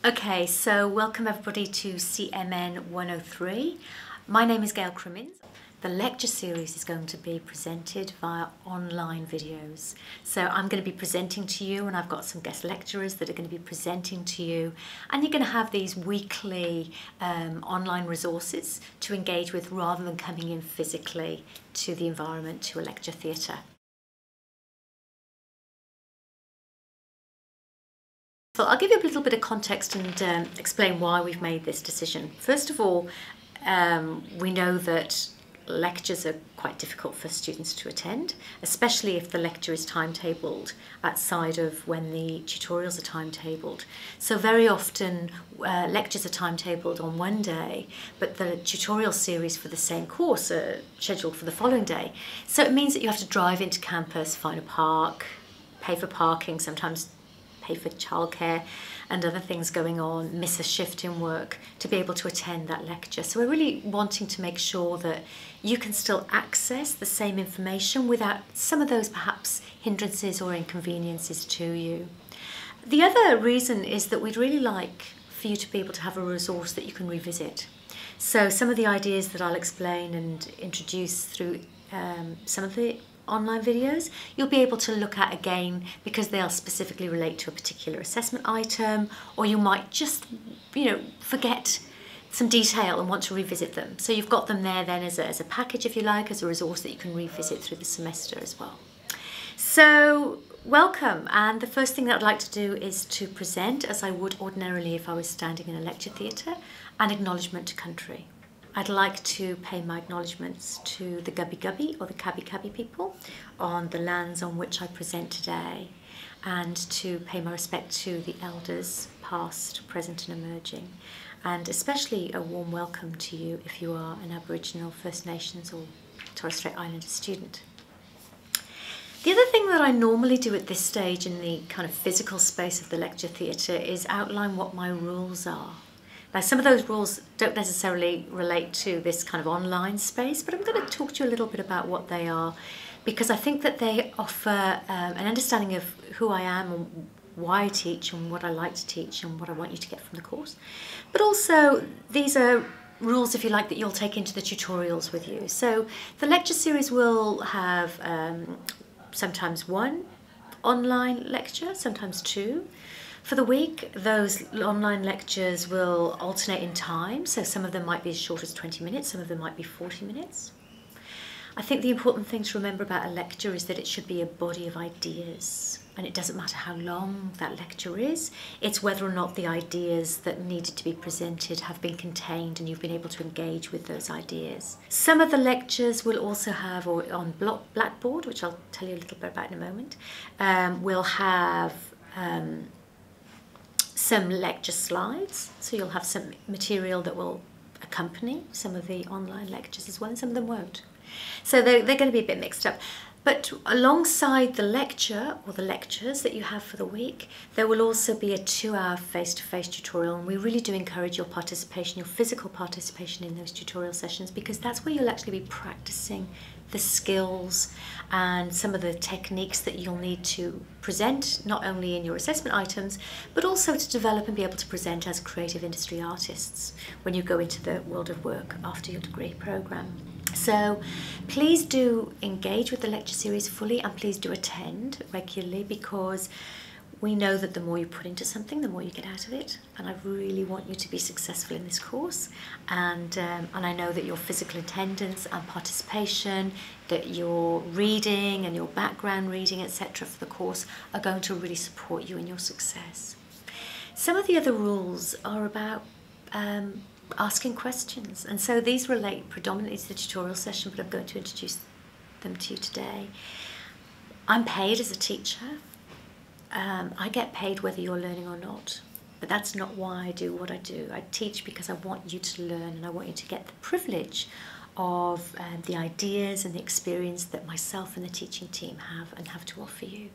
Okay, so welcome everybody to CMN103. My name is Gail Crimmins. The lecture series is going to be presented via online videos. So I'm going to be presenting to you, and I've got some guest lecturers that are going to be presenting to you, and you're going to have these weekly online resources to engage with rather than coming in physically to the environment, to a lecture theatre. So I'll give you a little bit of context and explain why we've made this decision. First of all, we know that lectures are quite difficult for students to attend, especially if the lecture is timetabled outside of when the tutorials are timetabled. So very often lectures are timetabled on one day, but the tutorial series for the same course are scheduled for the following day. So it means that you have to drive into campus, find a park, pay for parking, sometimes pay for childcare and other things going on, miss a shift in work to be able to attend that lecture. So we're really wanting to make sure that you can still access the same information without some of those perhaps hindrances or inconveniences to you. The other reason is that we'd really like for you to be able to have a resource that you can revisit. So some of the ideas that I'll explain and introduce through some of the online videos, you'll be able to look at again because they'll specifically relate to a particular assessment item, or you might just, forget some detail and want to revisit them. So you've got them there then as a package, if you like, as a resource that you can revisit through the semester as well. So welcome, and the first thing that I'd like to do is to present, as I would ordinarily if I was standing in a lecture theatre, an acknowledgement to country. I'd like to pay my acknowledgements to the Gubbi Gubbi or the Kabi Kabi people on the lands on which I present today, and to pay my respect to the elders past, present and emerging, and especially a warm welcome to you if you are an Aboriginal, First Nations or Torres Strait Islander student. The other thing that I normally do at this stage in the kind of physical space of the lecture theatre is outline what my rules are. Now, some of those rules don't necessarily relate to this kind of online space, but I'm going to talk to you a little bit about what they are, because I think that they offer an understanding of who I am and why I teach and what I like to teach and what I want you to get from the course. But also, these are rules, if you like, that you'll take into the tutorials with you. So the lecture series will have sometimes one online lecture, sometimes two. For the week, those online lectures will alternate in time, so some of them might be as short as 20 minutes, some of them might be 40 minutes. I think the important thing to remember about a lecture is that it should be a body of ideas, and it doesn't matter how long that lecture is, it's whether or not the ideas that needed to be presented have been contained and you've been able to engage with those ideas. Some of the lectures will also have, or on Blackboard, which I'll tell you a little bit about in a moment, will have some lecture slides, so you'll have some material that will accompany some of the online lectures as well, and some of them won't. So they're going to be a bit mixed up. But alongside the lecture or the lectures that you have for the week, there will also be a 2-hour face-to-face tutorial, and we really do encourage your participation, your physical participation in those tutorial sessions, because that's where you'll actually be practicing the skills and some of the techniques that you'll need to present, not only in your assessment items, but also to develop and be able to present as creative industry artists when you go into the world of work after your degree programme. So please do engage with the lecture series fully, and please do attend regularly, because we know that the more you put into something, the more you get out of it, and I really want you to be successful in this course. And I know that your physical attendance and participation, that your reading and your background reading, etc. for the course are going to really support you in your success. Some of the other rules are about asking questions, and so these relate predominantly to the tutorial session, but I'm going to introduce them to you today. I'm paid as a teacher. I get paid whether you're learning or not, but that's not why I do what I do. I teach because I want you to learn, and I want you to get the privilege of the ideas and the experience that myself and the teaching team have to offer you.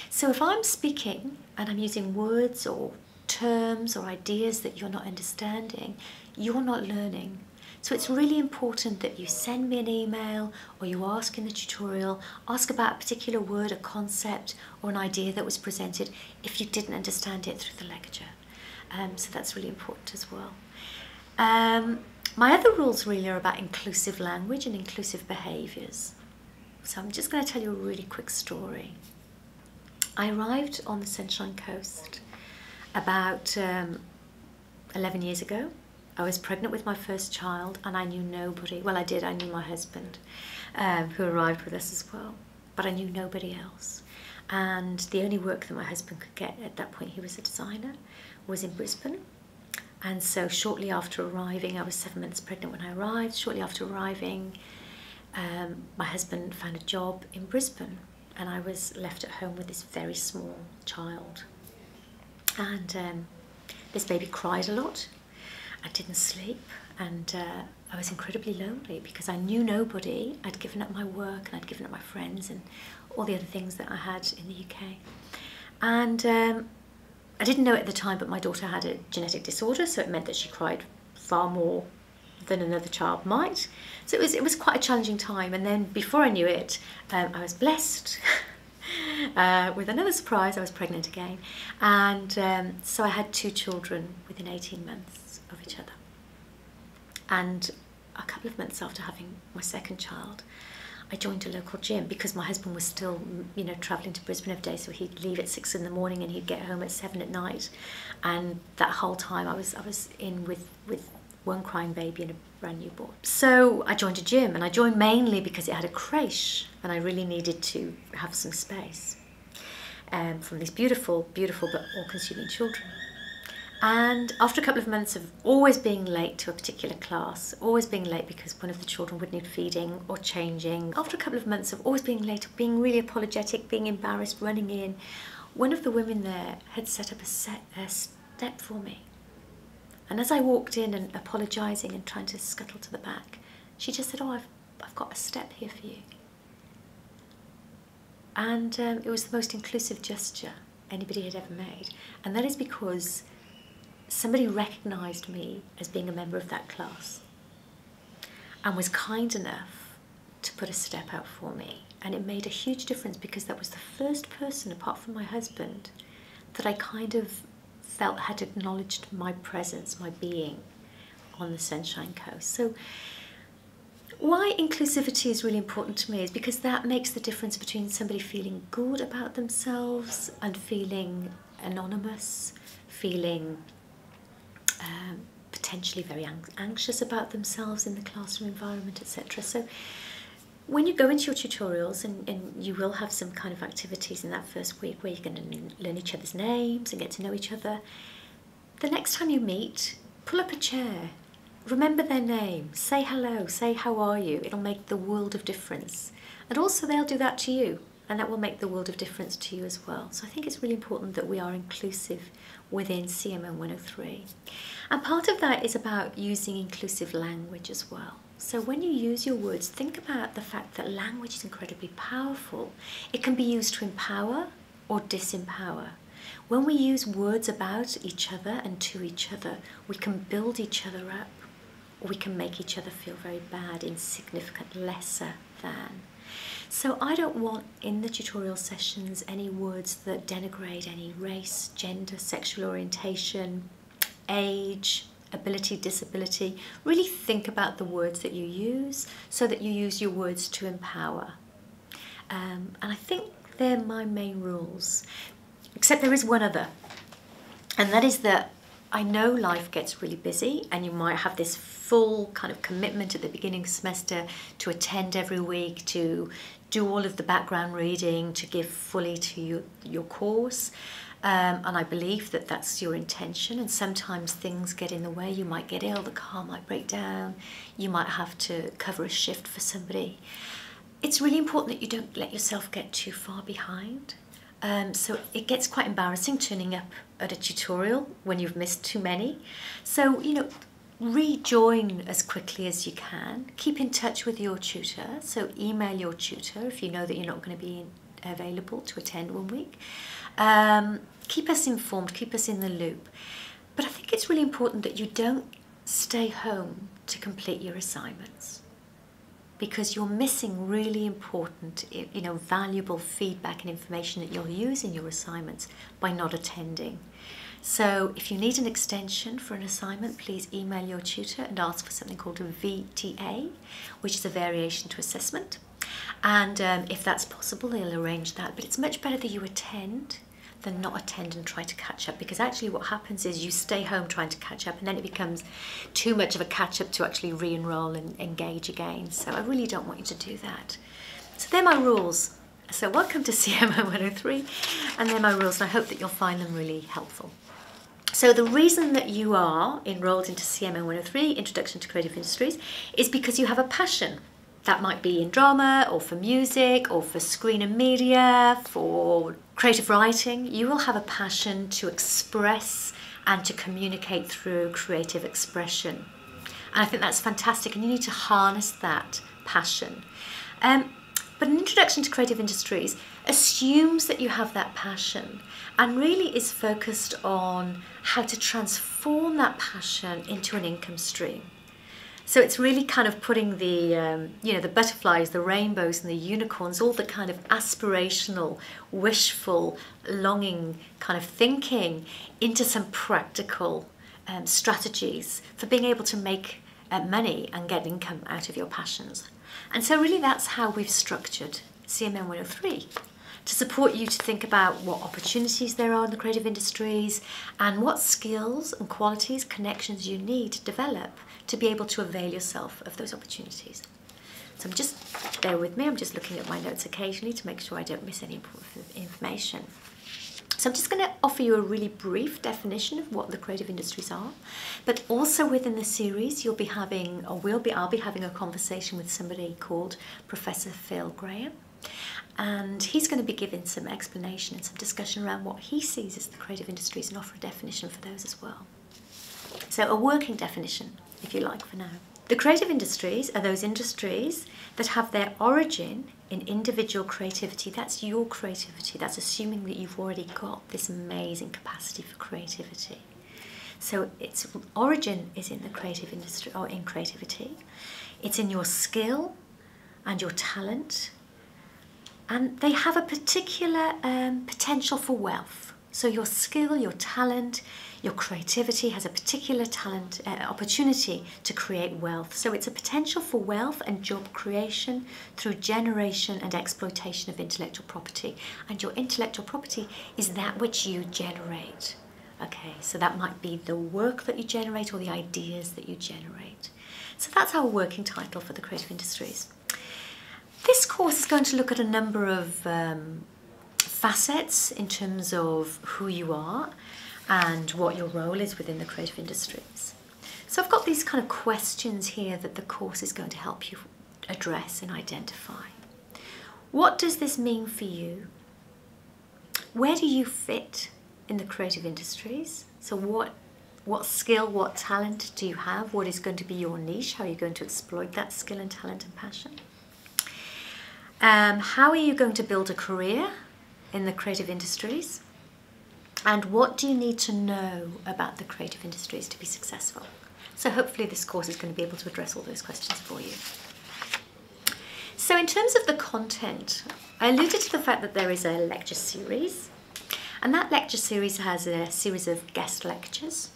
So if I'm speaking and I'm using words or terms or ideas that you're not understanding, you're not learning. So it's really important that you send me an email, or you ask in the tutorial, ask about a particular word, a concept or an idea that was presented if you didn't understand it through the lecture. So that's really important as well. My other rules really are about inclusive language and inclusive behaviours. So I'm just going to tell you a really quick story. I arrived on the Sunshine Coast about 11 years ago. I was pregnant with my first child and I knew nobody. Well, I did, I knew my husband who arrived with us as well, but I knew nobody else. And the only work that my husband could get at that point, he was a designer, was in Brisbane. And so shortly after arriving, I was 7 months pregnant when I arrived. Shortly after arriving, my husband found a job in Brisbane and I was left at home with this very small child. And this baby cried a lot. I didn't sleep and I was incredibly lonely because I knew nobody. I'd given up my work and I'd given up my friends and all the other things that I had in the UK. And I didn't know at the time, but my daughter had a genetic disorder, so it meant that she cried far more than another child might. So it was quite a challenging time. And then before I knew it, I was blessed with another surprise. I was pregnant again. And so I had 2 children within 18 months of each other. And a couple of months after having my second child, I joined a local gym because my husband was still, you know, travelling to Brisbane every day, so he'd leave at 6 in the morning and he'd get home at 7 at night. And that whole time I was in with one crying baby and a brand new boy. So I joined a gym, and I joined mainly because it had a creche and I really needed to have some space from these beautiful, beautiful but all-consuming children. And after a couple of months of always being late to a particular class, always being late because one of the children would need feeding or changing, after a couple of months of always being late, being really apologetic, being embarrassed, running in, one of the women there had set up a step for me. And as I walked in and apologising and trying to scuttle to the back, she just said, "Oh, I've got a step here for you." And it was the most inclusive gesture anybody had ever made. And that is because somebody recognised me as being a member of that class and was kind enough to put a step out for me. And it made a huge difference because that was the first person, apart from my husband, that I kind of felt had acknowledged my presence, my being on the Sunshine Coast. So why inclusivity is really important to me is because that makes the difference between somebody feeling good about themselves and feeling anonymous, feeling potentially very anxious about themselves in the classroom environment, etc. So when you go into your tutorials, and you will have some kind of activities in that first week where you're going to learn each other's names and get to know each other, the next time you meet, pull up a chair, remember their name, say hello, say how are you. It'll make the world of difference. And also they'll do that to you, and that will make the world of difference to you as well. So I think it's really important that we are inclusive within CMN103. And part of that is about using inclusive language as well. So when you use your words, think about the fact that language is incredibly powerful. It can be used to empower or disempower. When we use words about each other and to each other, we can build each other up, or we can make each other feel very bad, insignificant, lesser than. So I don't want in the tutorial sessions any words that denigrate any race, gender, sexual orientation, age, ability, disability. Really think about the words that you use so that you use your words to empower. And I think they're my main rules. Except there is one other, and that is that I know life gets really busy and you might have this full kind of commitment at the beginning semester to attend every week, to do all of the background reading, to give fully to your course. And I believe that that's your intention, and sometimes things get in the way. You might get ill, the car might break down, you might have to cover a shift for somebody. It's really important that you don't let yourself get too far behind. So it gets quite embarrassing turning up at a tutorial when you've missed too many. So, you know, rejoin as quickly as you can. Keep in touch with your tutor. So email your tutor if you know that you're not going to be available to attend one week. Keep us informed, keep us in the loop. But I think it's really important that you don't stay home to complete your assignments, because you're missing really important, you know, valuable feedback and information that you'll use in your assignments by not attending. So if you need an extension for an assignment, please email your tutor and ask for something called a VTA, which is a variation to assessment. And if that's possible, they'll arrange that. But it's much better that you attend than not attend and try to catch up, because actually what happens is you stay home trying to catch up, and then it becomes too much of a catch up to actually re-enroll and engage again. So I really don't want you to do that. So they're my rules. So welcome to CMN103, and they're my rules, and I hope that you'll find them really helpful. So the reason that you are enrolled into CMN103, Introduction to Creative Industries, is because you have a passion. That might be in drama, or for music, or for screen and media, for creative writing. You will have a passion to express and to communicate through creative expression. And I think that's fantastic, and you need to harness that passion. But an Introduction to Creative Industries assumes that you have that passion and really is focused on how to transform that passion into an income stream. So it's really kind of putting the, the butterflies, the rainbows and the unicorns, all the kind of aspirational, wishful, longing kind of thinking into some practical strategies for being able to make money and get income out of your passions. And so really that's how we've structured CMN103, to support you to think about what opportunities there are in the creative industries and what skills and qualities, connections you need to develop to be able to avail yourself of those opportunities. So bear with me, I'm just looking at my notes occasionally to make sure I don't miss any important information. So I'm just going to offer you a really brief definition of what the creative industries are, but also within the series I'll be having a conversation with somebody called Professor Phil Graham, and he's going to be giving some explanation and some discussion around what he sees as the creative industries and offer a definition for those as well. So a working definition, if you like, for now. The creative industries are those industries that have their origin in individual creativity. That's your creativity. That's assuming that you've already got this amazing capacity for creativity. So its origin is in the creative industry, or in creativity. It's in your skill and your talent, and they have a particular potential for wealth. So your skill, your talent, your creativity has a particular opportunity to create wealth. So it's a potential for wealth and job creation through generation and exploitation of intellectual property. And your intellectual property is that which you generate. Okay, so that might be the work that you generate or the ideas that you generate. So that's our working title for the creative industries. This course is going to look at a number of facets in terms of who you are and what your role is within the creative industries. So I've got these kind of questions here that the course is going to help you address and identify. What does this mean for you? Where do you fit in the creative industries? So what skill, what talent do you have? What is going to be your niche? How are you going to exploit that skill and talent and passion? How are you going to build a career in the creative industries? And what do you need to know about the creative industries to be successful? So hopefully this course is going to be able to address all those questions for you. So in terms of the content, I alluded to the fact that there is a lecture series, and that lecture series has a series of guest lectures,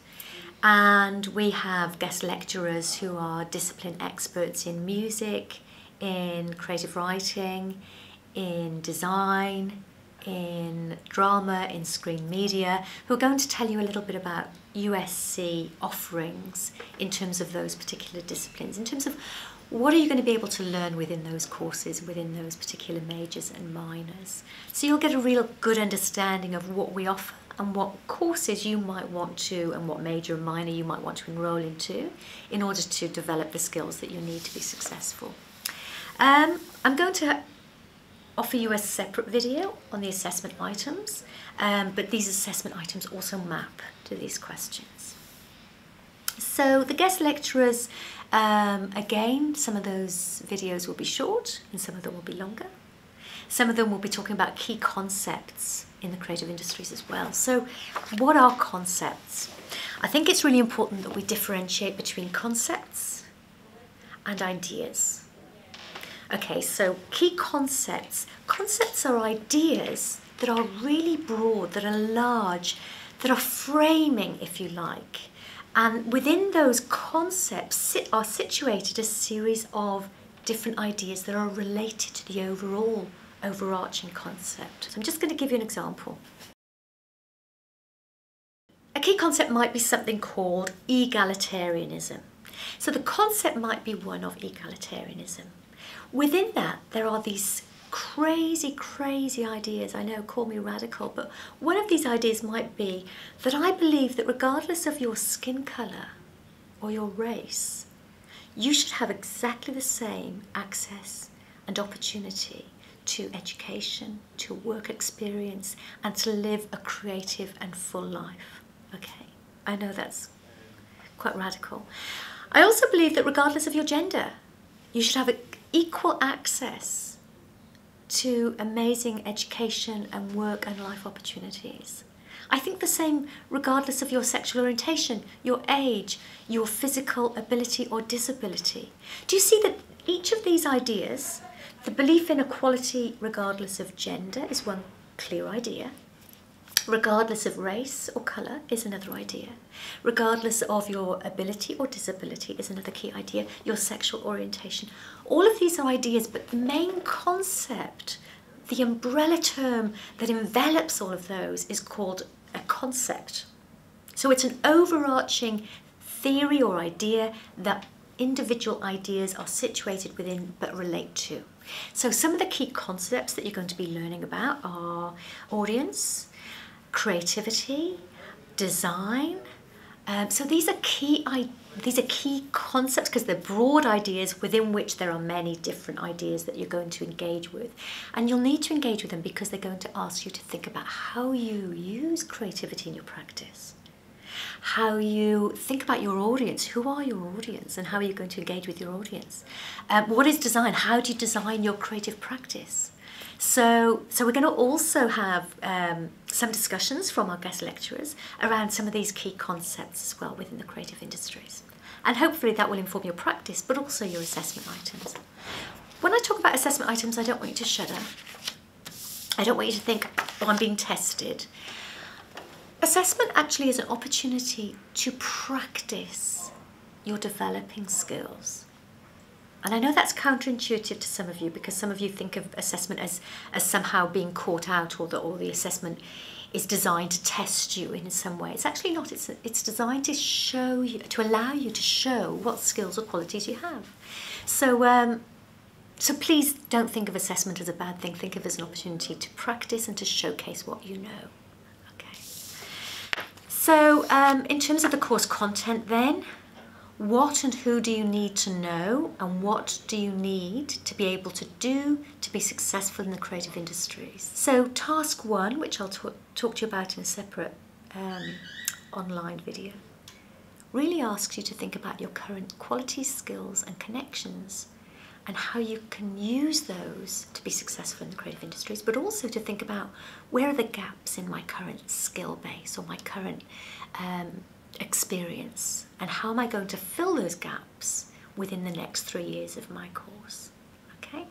and we have guest lecturers who are discipline experts in music, in creative writing, in design, in drama, in screen media, who are going to tell you a little bit about USC offerings in terms of those particular disciplines, in terms of what are you going to be able to learn within those courses, within those particular majors and minors. So you'll get a real good understanding of what we offer and what courses you might want to, and what major and minor you might want to enroll into in order to develop the skills that you need to be successful. I'm going to offer you a separate video on the assessment items, but these assessment items also map to these questions. So the guest lecturers, again, some of those videos will be short and some of them will be longer. Some of them will be talking about key concepts in the creative industries as well. So what are concepts? I think it's really important that we differentiate between concepts and ideas. Okay, so key concepts. Concepts are ideas that are really broad, that are large, that are framing, if you like. And within those concepts are situated a series of different ideas that are related to the overall overarching concept. So I'm just going to give you an example. A key concept might be something called egalitarianism. So the concept might be one of egalitarianism. Within that, there are these crazy, crazy ideas. I know, call me radical, but one of these ideas might be that I believe that regardless of your skin colour or your race, you should have exactly the same access and opportunity to education, to work experience, and to live a creative and full life. Okay, I know that's quite radical. I also believe that regardless of your gender, you should have equal access to amazing education and work and life opportunities. I think the same regardless of your sexual orientation, your age, your physical ability or disability. Do you see that each of these ideas, the belief in equality regardless of gender is one clear idea. Regardless of race or colour is another idea. Regardless of your ability or disability is another key idea. Your sexual orientation. All of these are ideas, but the main concept, the umbrella term that envelops all of those is called a concept. So it's an overarching theory or idea that individual ideas are situated within but relate to. So some of the key concepts that you're going to be learning about are audience, creativity, design. So these are key concepts because they're broad ideas within which there are many different ideas that you're going to engage with. And you'll need to engage with them because they're going to ask you to think about how you use creativity in your practice. How you think about your audience, who are your audience and how are you going to engage with your audience? What is design? How do you design your creative practice? So we're going to also have some discussions from our guest lecturers around some of these key concepts as well within the creative industries. And hopefully that will inform your practice, but also your assessment items. When I talk about assessment items, I don't want you to shudder. I don't want you to think, oh, I'm being tested. Assessment actually is an opportunity to practice your developing skills. And I know that's counterintuitive to some of you because some of you think of assessment as somehow being caught out or the assessment is designed to test you in some way. It's actually not. It's designed to show you, to allow you to show what skills or qualities you have. So, so please don't think of assessment as a bad thing. Think of it as an opportunity to practice and to showcase what you know. Okay. So in terms of the course content then, what and who do you need to know and what do you need to be able to do to be successful in the creative industries? So task 1, which I'll talk to you about in a separate online video, really asks you to think about your current qualities, skills and connections and how you can use those to be successful in the creative industries, but also to think about where are the gaps in my current skill base or my current experience, and how am I going to fill those gaps within the next 3 years of my course. Okay,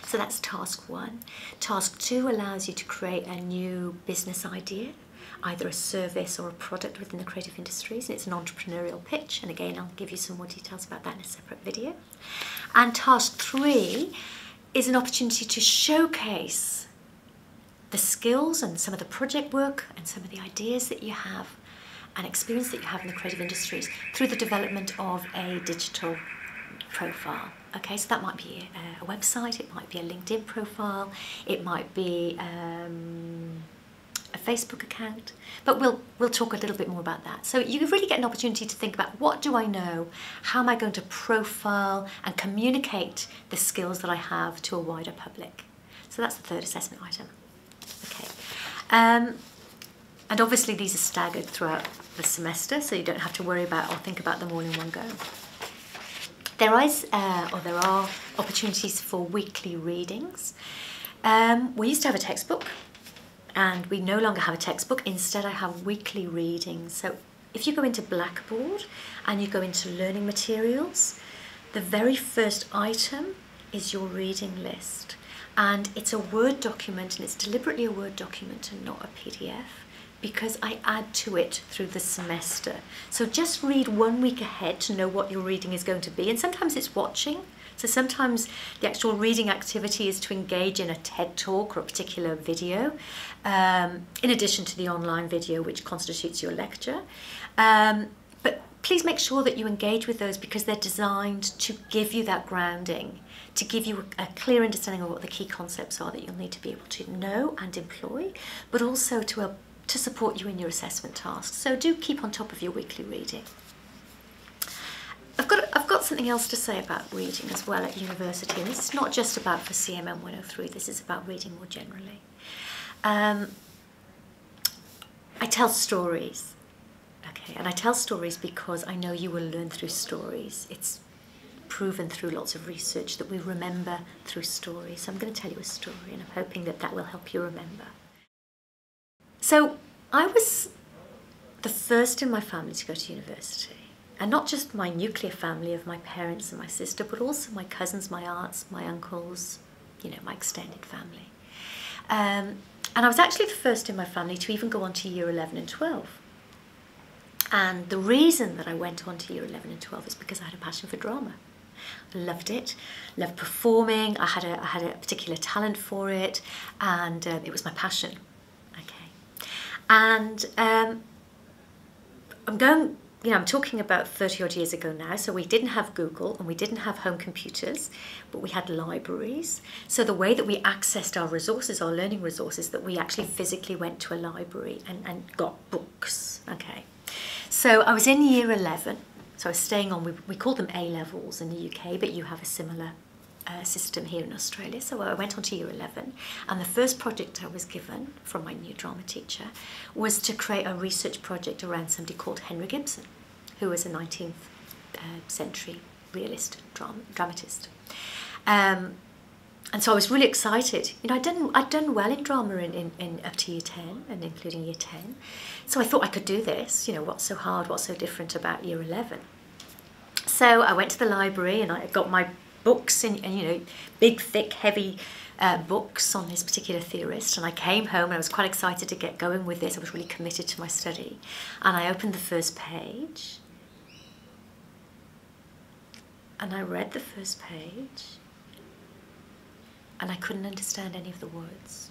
so that's task 1. Task 2 allows you to create a new business idea, either a service or a product within the creative industries, and it's an entrepreneurial pitch, and again I'll give you some more details about that in a separate video. And task 3 is an opportunity to showcase the skills and some of the project work and some of the ideas that you have and experience that you have in the creative industries through the development of a digital profile. Okay, so that might be a website, it might be a LinkedIn profile, it might be a Facebook account, but we'll talk a little bit more about that. So you really get an opportunity to think about what do I know, how am I going to profile and communicate the skills that I have to a wider public. So that's the 3rd assessment item. Okay. And obviously these are staggered throughout the semester, so you don't have to worry about or think about them all in one go. There are opportunities for weekly readings. We used to have a textbook, and we no longer have a textbook. Instead, I have weekly readings. So if you go into Blackboard and you go into learning materials, the very first item is your reading list. And it's a Word document, and it's deliberately a Word document and not a PDF, because I add to it through the semester. So just read 1 week ahead to know what your reading is going to be. And sometimes it's watching. So sometimes the actual reading activity is to engage in a TED talk or a particular video, in addition to the online video which constitutes your lecture. But please make sure that you engage with those, because they're designed to give you that grounding, to give you a clear understanding of what the key concepts are that you'll need to be able to know and employ, but also to support you in your assessment tasks. So do keep on top of your weekly reading. I've got something else to say about reading as well at university, and this is not just about for CMN103, this is about reading more generally. I tell stories, okay, and I tell stories because I know you will learn through stories. It's proven through lots of research that we remember through stories. So I'm going to tell you a story, and I'm hoping that that will help you remember. So I was the first in my family to go to university. And not just my nuclear family of my parents and my sister, but also my cousins, my aunts, my uncles, you know, my extended family. And I was actually the first in my family to even go on to year 11 and 12. And the reason that I went on to year 11 and 12 is because I had a passion for drama. I loved it, loved performing, I had a particular talent for it, and it was my passion. Okay. And I'm talking about 30 odd years ago now, so we didn't have Google and we didn't have home computers, but we had libraries. So the way that we accessed our resources, our learning resources, that we actually physically went to a library and got books, okay. So I was in year 11, so I was staying on, we call them A-levels in the UK, but you have a similar system here in Australia. So I went on to year 11, and the first project I was given from my new drama teacher was to create a research project around somebody called Henry Gibson, who was a 19th century realist dramatist. And so I was really excited. You know, I'd done well in drama in up to year 10 and including year 10. So I thought I could do this. You know, what's so hard, what's so different about year 11? So I went to the library and I got my books and you know, big, thick, heavy books on this particular theorist, and I came home and I was quite excited to get going with this. I was really committed to my study, and I opened the first page and I read the first page and I couldn't understand any of the words.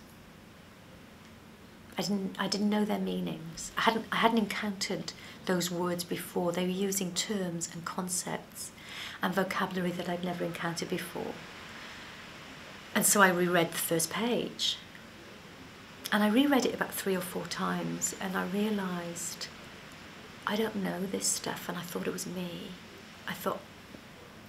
I didn't know their meanings. I hadn't encountered those words before. They were using terms and concepts and vocabulary that I'd never encountered before. And so I reread the first page. And I reread it about 3 or 4 times, and I realised I don't know this stuff, and I thought it was me. I thought,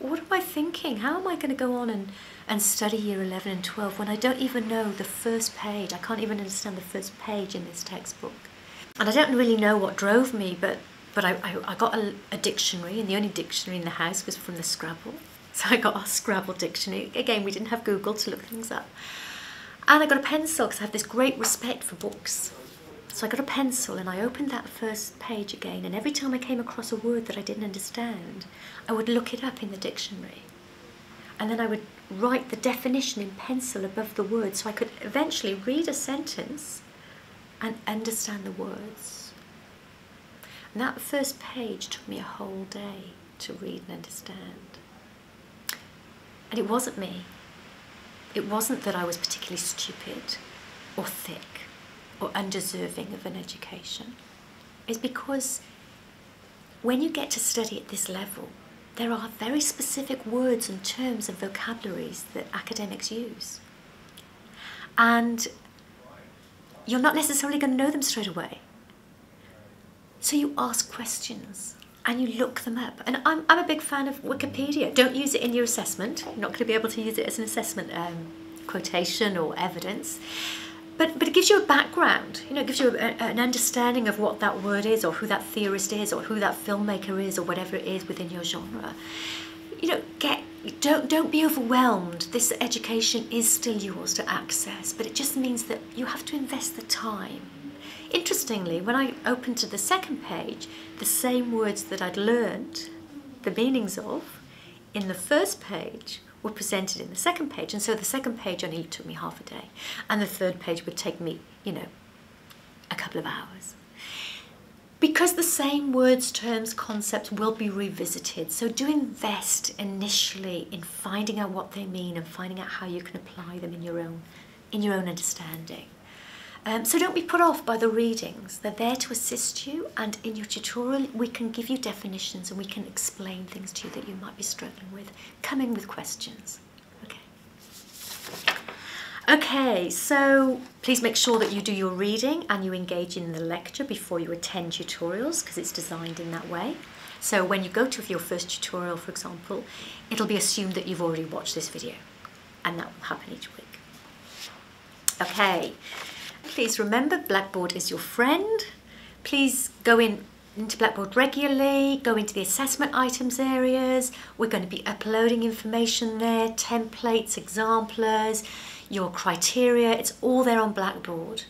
what am I thinking? How am I going to go on and study year 11 and 12 when I don't even know the first page? I can't even understand the first page in this textbook. And I don't really know what drove me, but I got a dictionary, and the only dictionary in the house was from the Scrabble. So I got a Scrabble dictionary. Again, we didn't have Google to look things up. And I got a pencil because I have this great respect for books. So I got a pencil and I opened that first page again, and every time I came across a word that I didn't understand, I would look it up in the dictionary. And then I would write the definition in pencil above the word so I could eventually read a sentence and understand the words. And that first page took me a whole day to read and understand. And it wasn't me. It wasn't that I was particularly stupid or thick or undeserving of an education. It's because when you get to study at this level, there are very specific words and terms and vocabularies that academics use. And you're not necessarily going to know them straight away. So you ask questions and you look them up. And I'm a big fan of Wikipedia. Don't use it in your assessment. You're not going to be able to use it as an assessment quotation or evidence. But it gives you a background. You know, it gives you an understanding of what that word is, or who that theorist is, or who that filmmaker is, or whatever it is within your genre. You know, don't be overwhelmed. This education is still yours to access, but it just means that you have to invest the time. Interestingly, when I opened to the second page, the same words that I'd learnt the meanings of in the first page were presented in the second page. And so the second page only took me half a day. And the third page would take me, you know, a couple of hours. Because the same words, terms, concepts will be revisited. So do invest initially in finding out what they mean and finding out how you can apply them in your own understanding. So don't be put off by the readings. They're there to assist you, and in your tutorial we can give you definitions and we can explain things to you that you might be struggling with. Come in with questions. Okay, so please make sure that you do your reading and you engage in the lecture before you attend tutorials, because it's designed in that way. So when you go to your first tutorial, for example, it'll be assumed that you've already watched this video, and that will happen each week. Okay, please remember Blackboard is your friend. Please go into Blackboard regularly, go into the assessment items areas. We're going to be uploading information there, templates, exemplars, your criteria, it's all there on Blackboard.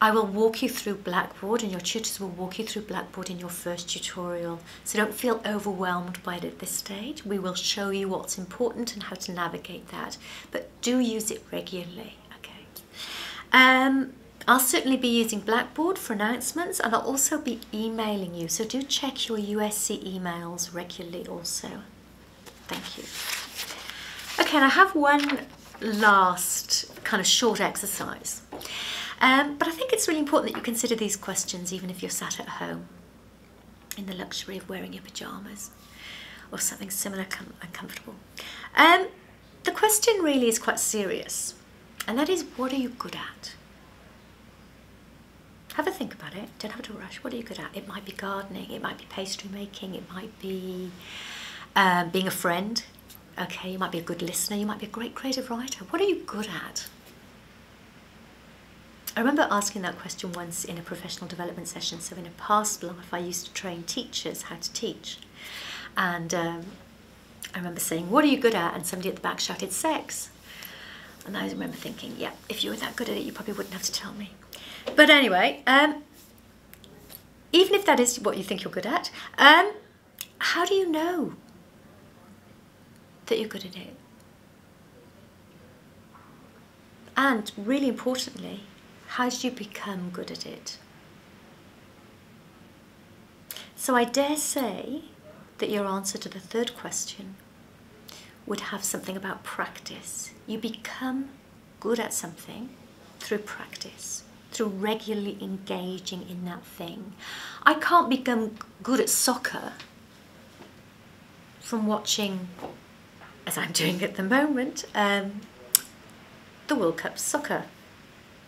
I will walk you through Blackboard, and your tutors will walk you through Blackboard in your first tutorial. So don't feel overwhelmed by it at this stage. We will show you what's important and how to navigate that, but do use it regularly, okay? I'll certainly be using Blackboard for announcements, and I'll also be emailing you, so do check your USC emails regularly also. Thank you. Okay, and I have one last kind of short exercise, but I think it's really important that you consider these questions even if you're sat at home in the luxury of wearing your pyjamas or something similar and comfortable. The question really is quite serious, and that is, what are you good at? Have a think about it, don't have to rush. What are you good at? It might be gardening, it might be pastry making, it might be being a friend. Okay, you might be a good listener, you might be a great creative writer. What are you good at? I remember asking that question once in a professional development session. So in a past life, I used to train teachers how to teach. And I remember saying, what are you good at? And somebody at the back shouted, sex. And I remember thinking, yeah, if you were that good at it, you probably wouldn't have to tell me. But anyway, even if that is what you think you're good at, how do you know that you're good at it? And really importantly, how did you become good at it? So I dare say that your answer to the third question would have something about practice. You become good at something through practice, through regularly engaging in that thing. I can't become good at soccer from watching, as I'm doing at the moment, the World Cup soccer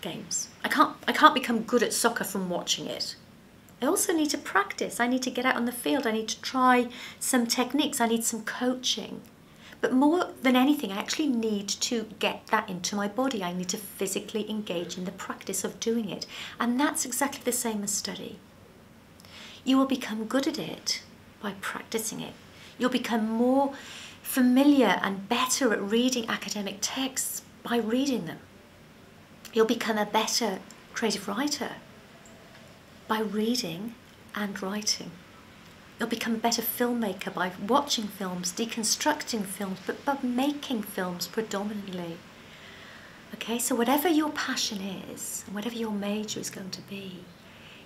games. I can't become good at soccer from watching it. I also need to practice. I need to get out on the field. I need to try some techniques. I need some coaching. But more than anything, I actually need to get that into my body. I need to physically engage in the practice of doing it. And that's exactly the same as study. You will become good at it by practicing it. You'll become more familiar and better at reading academic texts by reading them. You'll become a better creative writer by reading and writing. You'll become a better filmmaker by watching films, deconstructing films, but by making films predominantly. Okay, so whatever your passion is, and whatever your major is going to be,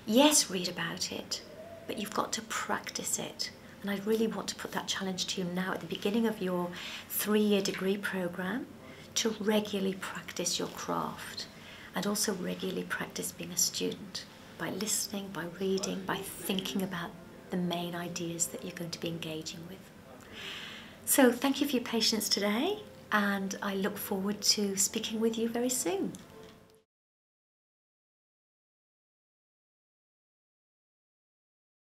yes, read about it, but you've got to practice it. And I really want to put that challenge to you now at the beginning of your 3-year degree programme, to regularly practice your craft and also regularly practice being a student by listening, by reading, by thinking about the main ideas that you're going to be engaging with. So thank you for your patience today, and I look forward to speaking with you very soon.